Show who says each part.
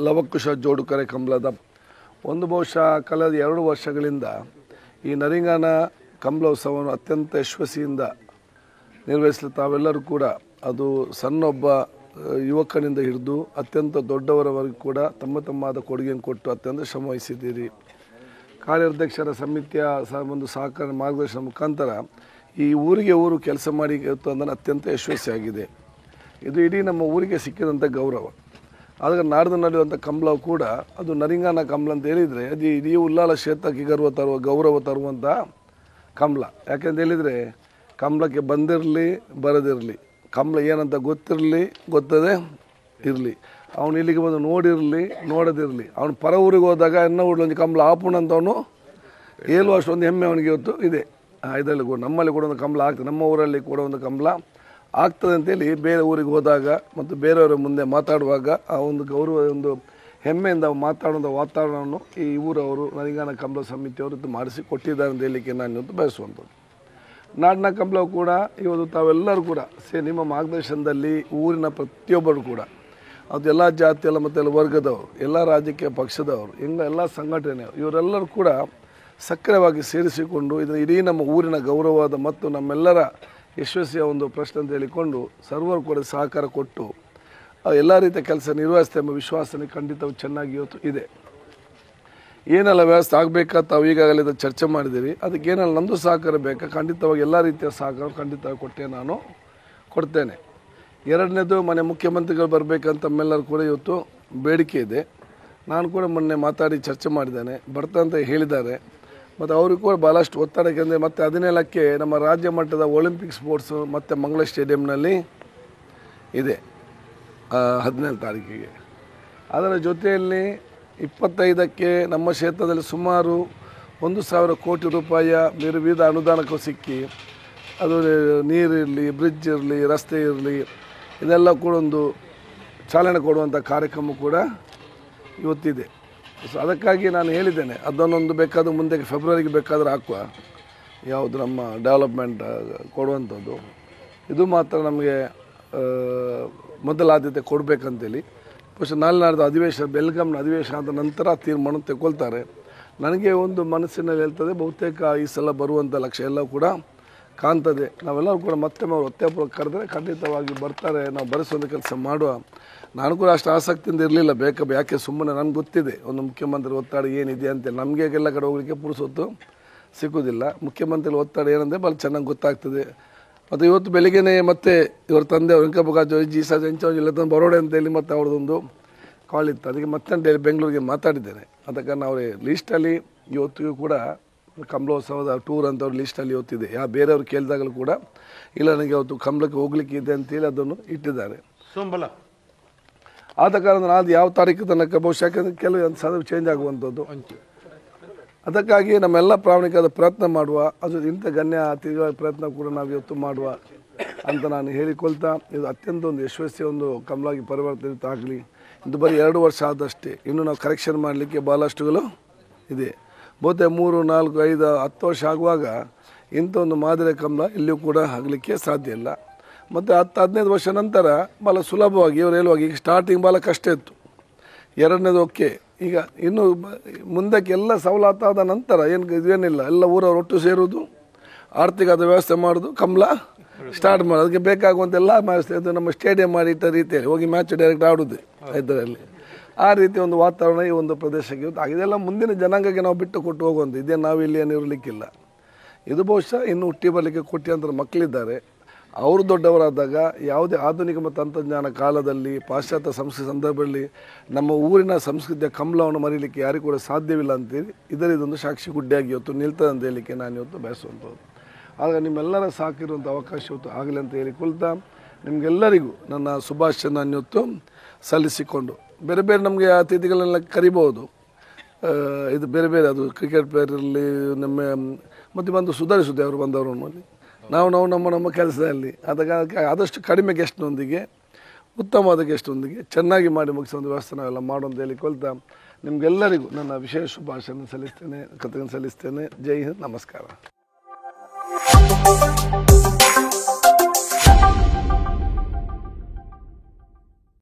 Speaker 1: ಲವಕುಶ ಜೋಡುಕರೆ ಕಂಬಳದ ಒಂದು ಬಹುಶಃ ಕಳೆದ 2 ವರ್ಷಗಳಿಂದ ಈ ನರಿಂಗಾನ ಕಂಬಳೋತ್ಸವವನ್ನು ಅತ್ಯಂತ ಯಶಸ್ವಿಯಿಂದ ನಿರ್ವಹಿಸಲು ತಾವೆಲ್ಲರೂ ಕೂಡ ಅದು ಸಣ್ಣೊಬ್ಬ ಯುವಕನಿಂದ ಹಿಡಿದು ಅತ್ಯಂತ ದೊಡ್ಡವರವರೆಗೂ ಕೂಡ ತಮ್ಮದಾದ ಕೊಡುಗೆಯನ್ನು ಕೊಟ್ಟು ಅತ್ಯಂತ ಶ್ರಮವಹಿಸಿದ್ದೀರಿ. ಕಾರ್ಯಾಧ್ಯಕ್ಷರ ಸಮಿತಿಯ ಒಂದು ಸಹಕಾರ ಮಾರ್ಗದರ್ಶನ ಮುಖಾಂತರ ಈ ಊರಿಗೆ ಊರು ಕೆಲಸ ಮಾಡಿ ಅದನ್ನು ಅತ್ಯಂತ ಯಶಸ್ವಿಯಾಗಿದೆ. ಇದು ಇಡೀ ನಮ್ಮ ಊರಿಗೆ ಸಿಕ್ಕಿದಂಥ ಗೌರವ. ಆದಾಗ ನಾಡ್ದು ನಡೆಯುವಂಥ ಕಂಬಳ ಕೂಡ ಅದು ನರಿಂಗಾನ ಕಂಬಳ ಅಂತ ಹೇಳಿದರೆ ಅದು ಇಡೀ ಉಲ್ಲಾಲ ಕ್ಷೇತ್ರಕ್ಕೆ ಗೌರವ ತರುವಂಥ ಕಂಬಳ. ಯಾಕೆಂತ ಹೇಳಿದರೆ ಕಂಬಳಕ್ಕೆ ಬಂದಿರಲಿ ಬರದಿರಲಿ, ಕಂಬಳ ಏನಂತ ಗೊತ್ತದೇ ಇರಲಿ, ಅವನು ಇಲ್ಲಿಗೆ ಬಂದು ನೋಡಿರಲಿ ನೋಡೋದಿರಲಿ, ಅವನು ಪರ ಊರಿಗೆ ಹೋದಾಗ ಇನ್ನೂ ಒಂದು ಕಂಬಳ ಆಪುಣ ಅಂತವನು ಹೇಳುವ ಅಷ್ಟೊಂದು ಹೆಮ್ಮೆ ಅವನಿಗೆ ಇವತ್ತು ಇದೆ. ಇದರಲ್ಲಿ ಕೂಡ ನಮ್ಮಲ್ಲಿ ಕೂಡ ಒಂದು ಕಂಬಳ ಆಗ್ತದೆ, ನಮ್ಮ ಊರಲ್ಲಿ ಕೂಡ ಒಂದು ಕಂಬಳ ಆಗ್ತದೆ ಅಂತೇಳಿ ಬೇರೆ ಊರಿಗೆ ಹೋದಾಗ ಮತ್ತು ಬೇರೆಯವರ ಮುಂದೆ ಮಾತಾಡುವಾಗ ಆ ಒಂದು ಗೌರವ ಒಂದು ಹೆಮ್ಮೆಯಿಂದ ಮಾತಾಡುವಂಥ ವಾತಾವರಣವನ್ನು ಈ ಊರವರು ನರಿಂಗಾನ ಕಂಬಳ ಸಮಿತಿಯವರು ಮಾಡಿಸಿ ಕೊಟ್ಟಿದ್ದಾರೆ ಅಂತ ಹೇಳಲಿಕ್ಕೆ ನಾನು ಇವತ್ತು ಬಯಸುವಂಥದ್ದು. ನಾಡಿನ ಕಂಬಳ ಕೂಡ ಇವತ್ತು ತಾವೆಲ್ಲರೂ ಕೂಡ ನಿಮ್ಮ ಮಾರ್ಗದರ್ಶನದಲ್ಲಿ ಊರಿನ ಪ್ರತಿಯೊಬ್ಬರು ಕೂಡ ಅದು ಎಲ್ಲ ಜಾತಿಯಲ್ಲ ಮತ್ತು ಎಲ್ಲ ವರ್ಗದವರು, ಎಲ್ಲ ರಾಜಕೀಯ ಪಕ್ಷದವರು, ಎಲ್ಲ ಸಂಘಟನೆಯವರು ಇವರೆಲ್ಲರೂ ಕೂಡ ಸಕ್ರಿಯವಾಗಿ ಸೇರಿಸಿಕೊಂಡು ಇದನ್ನು ಇಡೀ ನಮ್ಮ ಊರಿನ ಗೌರವವಾದ ಮತ್ತು ನಮ್ಮೆಲ್ಲರ ಯಶಸ್ವಿಯ ಒಂದು ಪ್ರಶ್ನೆ ಅಂತ ಹೇಳಿಕೊಂಡು ಸರ್ವರು ಕೂಡ ಸಹಕಾರ ಕೊಟ್ಟು ಎಲ್ಲ ರೀತಿಯ ಕೆಲಸ ನಿರ್ವಹಿಸುತ್ತೆ ಎಂಬ ವಿಶ್ವಾಸನೆ ಖಂಡಿತವಾಗಿ ಚೆನ್ನಾಗಿ ಇವತ್ತು ಇದೆ. ಏನೆಲ್ಲ ವ್ಯವಸ್ಥೆ ಆಗಬೇಕಾ ತಾವು ಈಗಾಗಲೇ ಚರ್ಚೆ ಮಾಡಿದ್ದೀರಿ, ಅದಕ್ಕೆ ಏನೆಲ್ಲ ನಮ್ಮದು ಸಹಕಾರ ಬೇಕಾ ಖಂಡಿತವಾಗಿ ಎಲ್ಲ ರೀತಿಯ ಸಹಕಾರ ಖಂಡಿತವಾಗಿ ನಾನು ಕೊಡ್ತೇನೆ. ಎರಡನೇದು ಮನೆ ಮುಖ್ಯಮಂತ್ರಿಗಳು ಬರಬೇಕಂತ ತಮ್ಮೆಲ್ಲರೂ ಕೂಡ ಇವತ್ತು ಬೇಡಿಕೆ ಇದೆ. ನಾನು ಕೂಡ ಮೊನ್ನೆ ಮಾತಾಡಿ ಚರ್ಚೆ ಮಾಡಿದ್ದೇನೆ, ಬರ್ತಾ ಹೇಳಿದ್ದಾರೆ. ಮತ್ತು ಅವ್ರಿಗೆ ಕೂಡ ಭಾಳಷ್ಟು ಒತ್ತಡ, ಯಾಕೆಂದರೆ ಮತ್ತು 17ಕ್ಕೆ ನಮ್ಮ ರಾಜ್ಯ ಮಟ್ಟದ ಒಲಿಂಪಿಕ್ ಸ್ಪೋರ್ಟ್ಸು ಮತ್ತು ಮಂಗಳ ಸ್ಟೇಡಿಯಂನಲ್ಲಿ ಇದೆ 17 ತಾರೀಕಿಗೆ. ಅದರ ಜೊತೆಯಲ್ಲಿ 25ಕ್ಕೆ ನಮ್ಮ ಕ್ಷೇತ್ರದಲ್ಲಿ ಸುಮಾರು 1,000 ಕೋಟಿ ರೂಪಾಯಿಯ ವಿವಿಧ ಅನುದಾನಕ್ಕೂ ಸಿಕ್ಕಿ ಅದು ನೀರಿರಲಿ, ಬ್ರಿಡ್ಜ್ ಇರಲಿ, ರಸ್ತೆ ಇರಲಿ, ಇದೆಲ್ಲ ಕೂಡ ಒಂದು ಚಾಲನೆ ಕೊಡುವಂಥ ಕಾರ್ಯಕ್ರಮ ಕೂಡ ಇವತ್ತಿದೆ. ಸೊ ಅದಕ್ಕಾಗಿ ನಾನು ಹೇಳಿದ್ದೇನೆ, ಅದನ್ನೊಂದು ಬೇಕಾದರೂ ಮುಂದೆ ಫೆಬ್ರವರಿಗೆ ಬೇಕಾದರೂ ಹಾಕುವ, ಯಾವುದು ನಮ್ಮ ಡೆವಲಪ್ಮೆಂಟ್ ಕೊಡುವಂಥದ್ದು, ಇದು ಮಾತ್ರ ನಮಗೆ ಮೊದಲ ಆದ್ಯತೆ ಕೊಡಬೇಕಂತೇಳಿ ಬಹುಶಃ ನಾಡಿದ ಅಧಿವೇಶನ ಬೆಲ್ಗಾಮ್ನ ಅಧಿವೇಶನ ಆದ ನಂತರ ತೀರ್ಮಾನ ತೆಗೊಳ್ತಾರೆ. ನನಗೆ ಒಂದು ಮನಸ್ಸಿನಲ್ಲಿ ಹೇಳ್ತದೆ, ಬಹುತೇಕ ಈ ಸಲ ಬರುವಂಥ ಲಕ್ಷ್ಯ ಎಲ್ಲ ಕೂಡ ಕಾಣ್ತದೆ. ನಾವೆಲ್ಲರೂ ಕೂಡ ಮತ್ತೆ ಅವರು ಒತ್ತಾಯಪೂರ್ವಕ ಕರೆದರೆ ಖಂಡಿತವಾಗಿ ಬರ್ತಾರೆ, ನಾವು ಬರೆಸೋದು ಕೆಲಸ ಮಾಡುವ. ನಾನು ಕೂಡ ಅಷ್ಟು ಆಸಕ್ತಿಯಿಂದ ಇರಲಿಲ್ಲ, ಯಾಕೆ ಸುಮ್ಮನೆ ನನಗೆ ಗೊತ್ತಿದೆ ಒಂದು ಮುಖ್ಯಮಂತ್ರಿ ಒತ್ತಡ ಏನಿದೆ ಅಂತೇಳಿ. ನಮಗೆ ಎಲ್ಲ ಕಡೆ ಹೋಗಲಿಕ್ಕೆ ಪುರುಸೊತ್ತು ಸಿಗೋದಿಲ್ಲ. ಮುಖ್ಯಮಂತ್ರಿ ಒತ್ತಡ ಏನಂದರೆ ಭಾಳ ಚೆನ್ನಾಗಿ ಗೊತ್ತಾಗ್ತದೆ. ಮತ್ತು ಇವತ್ತು ಬೆಳಿಗ್ಗೆನೇ ಮತ್ತೆ ಇವರ ತಂದೆ ವೆಂಕಪ್ಪ ಎಂಚ ಬರೋಡೆ ಅಂತೇಳಿ ಮತ್ತೆ ಅವ್ರದ್ದೊಂದು ಕಾಲ್ ಇತ್ತು, ಅದಕ್ಕೆ ಮತ್ತೆ ಅಂತೇಳಿ ಬೆಂಗಳೂರಿಗೆ ಮಾತಾಡಿದ್ದೇನೆ. ಅದಕ್ಕೆ ನಾವು ಲೀಸ್ಟಲ್ಲಿ ಇವತ್ತಿಗೂ ಕೂಡ ಕಂಬಳೋತ್ಸವದ ಟೂರ್ ಅಂತ ಅವ್ರ ಲೀಸ್ಟಲ್ಲಿ ಇವತ್ತಿದೆ. ಬೇರೆಯವ್ರು ಕೇಳಿದಾಗಲೂ ಕೂಡ ಇಲ್ಲ ನನಗೆ ಅವತ್ತು ಕಂಬಳಕ್ಕೆ ಹೋಗ್ಲಿಕ್ಕೆ ಇದೆ ಅಂತೇಳಿ ಅದನ್ನು ಇಟ್ಟಿದ್ದಾರೆ.
Speaker 2: ಸೋಂಬಲ
Speaker 1: ಆದ ಕಾರಣ ನಾನು ಯಾವ ತಾರೀಕು ತನಕ ಬಹುಶಃ ಯಾಕಂದರೆ ಕೆಲವು ಸಂದರ್ಭ ಚೇಂಜ್ ಆಗುವಂಥದ್ದು. ಅದಕ್ಕಾಗಿ ನಮ್ಮೆಲ್ಲ ಪ್ರಾಮಾಣಿಕವಾದ ಪ್ರಯತ್ನ ಮಾಡುವ, ಅದು ಇಂಥ ಗಣ್ಯ ಅತಿಥಿಗಳ ಪ್ರಯತ್ನ ಕೂಡ ನಾವು ಇವತ್ತು ಮಾಡುವ ಅಂತ ನಾನು ಹೇಳಿಕೊಳ್ತಾ, ಇದು ಅತ್ಯಂತ ಒಂದು ಯಶಸ್ವಿ ಒಂದು ಕಂಬಳಾಗಿ ಪರಿವರ್ತನೆ ಆಗಲಿ. ಇದು ಬರೀ 2 ವರ್ಷ ಆದಷ್ಟೇ, ಇನ್ನು ನಾವು ಕರೆಕ್ಷನ್ ಮಾಡಲಿಕ್ಕೆ ಭಾಳಷ್ಟುಗಳು ಇದೆ. ಬಹುತೇಕ 3, 4, 5, 10 ವರ್ಷ ಆಗುವಾಗ ಇಂಥ ಒಂದು ಮಾದರಿ ಕಂಬಳ ಇಲ್ಲಿಯೂ ಕೂಡ ಆಗಲಿಕ್ಕೆ ಸಾಧ್ಯ ಇಲ್ಲ. ಮತ್ತು 10-15 ವರ್ಷ ನಂತರ ಭಾಳ ಸುಲಭವಾಗಿ ಇವರು ಹೇಳುವಾಗ ಈಗ ಸ್ಟಾರ್ಟಿಂಗ್ ಭಾಳ ಕಷ್ಟ ಇತ್ತು, ಎರಡನೇದು ಓಕೆ. ಈಗ ಇನ್ನು ಮುಂದಕ್ಕೆ ಎಲ್ಲ ಸವಲತ್ತಾದ ನಂತರ ಇದೇನಿಲ್ಲ, ಎಲ್ಲ ಊರವರು ಒಟ್ಟು ಸೇರುವುದು, ಆರ್ಥಿಕದ ವ್ಯವಸ್ಥೆ ಮಾಡೋದು, ಕಂಬಳ ಸ್ಟಾರ್ಟ್ ಮಾಡೋದು. ಅದಕ್ಕೆ ಬೇಕಾಗುವಂತೆಲ್ಲ ಇದು ನಮ್ಮ ಸ್ಟೇಡಿಯಂ ಮಾಡಿಟ್ಟ ರೀತಿಯಲ್ಲಿ ಹೋಗಿ ಮ್ಯಾಚ್ ಡೈರೆಕ್ಟ್ ಆಡೋದು ಇದರಲ್ಲಿ. ಆ ರೀತಿ ಒಂದು ವಾತಾವರಣ ಈ ಒಂದು ಪ್ರದೇಶಕ್ಕೆ ಇದೆಲ್ಲ ಮುಂದಿನ ಜನಾಂಗಕ್ಕೆ ನಾವು ಬಿಟ್ಟು ಕೊಟ್ಟು ಹೋಗುವಂಥ, ಇದೇ ನಾವು ಇಲ್ಲಿ ಏನು ಇರಲಿಕ್ಕಿಲ್ಲ. ಇದು ಬಹುಶಃ ಇನ್ನು ಹುಟ್ಟಿ ಬರಲಿಕ್ಕೆ ಕೋಟ್ಯಾಂತರ ಮಕ್ಕಳಿದ್ದಾರೆ. ಅವರು ದೊಡ್ಡವರಾದಾಗ ಯಾವುದೇ ಆಧುನಿಕ ಮತ್ತು ತಂತ್ರಜ್ಞಾನ ಕಾಲದಲ್ಲಿ ಪಾಶ್ಚಾತ್ಯ ಸಂಸ್ಕೃತಿ ಸಂದರ್ಭದಲ್ಲಿ ನಮ್ಮ ಊರಿನ ಸಂಸ್ಕೃತಿಯ ಕಂಬಳವನ್ನು ಮರೀಲಿಕ್ಕೆ ಯಾರಿಗೂ ಕೂಡ ಸಾಧ್ಯವಿಲ್ಲ ಅಂತೇಳಿ ಇದೊಂದು ಸಾಕ್ಷಿ ಗುಡ್ಡೆಯಾಗಿ ಇವತ್ತು ನಿಲ್ತದೆ ಅಂತ ಹೇಳಲಿಕ್ಕೆ ನಾನು ಇವತ್ತು ಬಯಸುವಂಥದ್ದು. ಆಗ ನಿಮ್ಮೆಲ್ಲರ ಸಾಕಿರುವಂಥ ಅವಕಾಶ ಇವತ್ತು ಆಗಲಿ ಅಂತ ಹೇಳಿಕೊಳ್ತಾ ನಿಮಗೆಲ್ಲರಿಗೂ ನನ್ನ ಶುಭಾಶಯ ನಾನು ಇವತ್ತು ಸಲ್ಲಿಸಿಕೊಂಡು, ಬೇರೆ ಬೇರೆ ನಮಗೆ ಅತಿಥಿಗಳನ್ನೆಲ್ಲ ಕರಿಬೋದು, ಇದು ಬೇರೆ ಬೇರೆ ಅದು ಕ್ರಿಕೆಟ್ ಪ್ಲೇಯರ್ ಇರಲಿ ನಮ್ಮ ಮತ್ತು ಬಂದು ಸುಧಾರಿಸುತ್ತೆ ಅವರು ಬಂದವರು ನಾವು ನಮ್ಮ ಕೆಲಸದಲ್ಲಿ. ಅದಕ್ಕೆ ಆದಷ್ಟು ಕಡಿಮೆ ಗೆಸ್ಟ್ನೊಂದಿಗೆ ಉತ್ತಮವಾದ ಗೆಸ್ಟ್ನೊಂದಿಗೆ ಚೆನ್ನಾಗಿ ಮಾಡಿ ಮುಗಿಸೋ ವ್ಯವಸ್ಥೆ ನಾವೆಲ್ಲ ಮಾಡೋಂತ ಹೇಳಿಕೊಳ್ತಾ ನಿಮಗೆಲ್ಲರಿಗೂ ನನ್ನ ವಿಶೇಷ ಶುಭಾಶಯ ಸಲ್ಲಿಸ್ತೇನೆ, ಕೃತಜ್ಞತೆ ಸಲ್ಲಿಸ್ತೇನೆ. ಜೈ ಹಿಂದ್, ನಮಸ್ಕಾರ.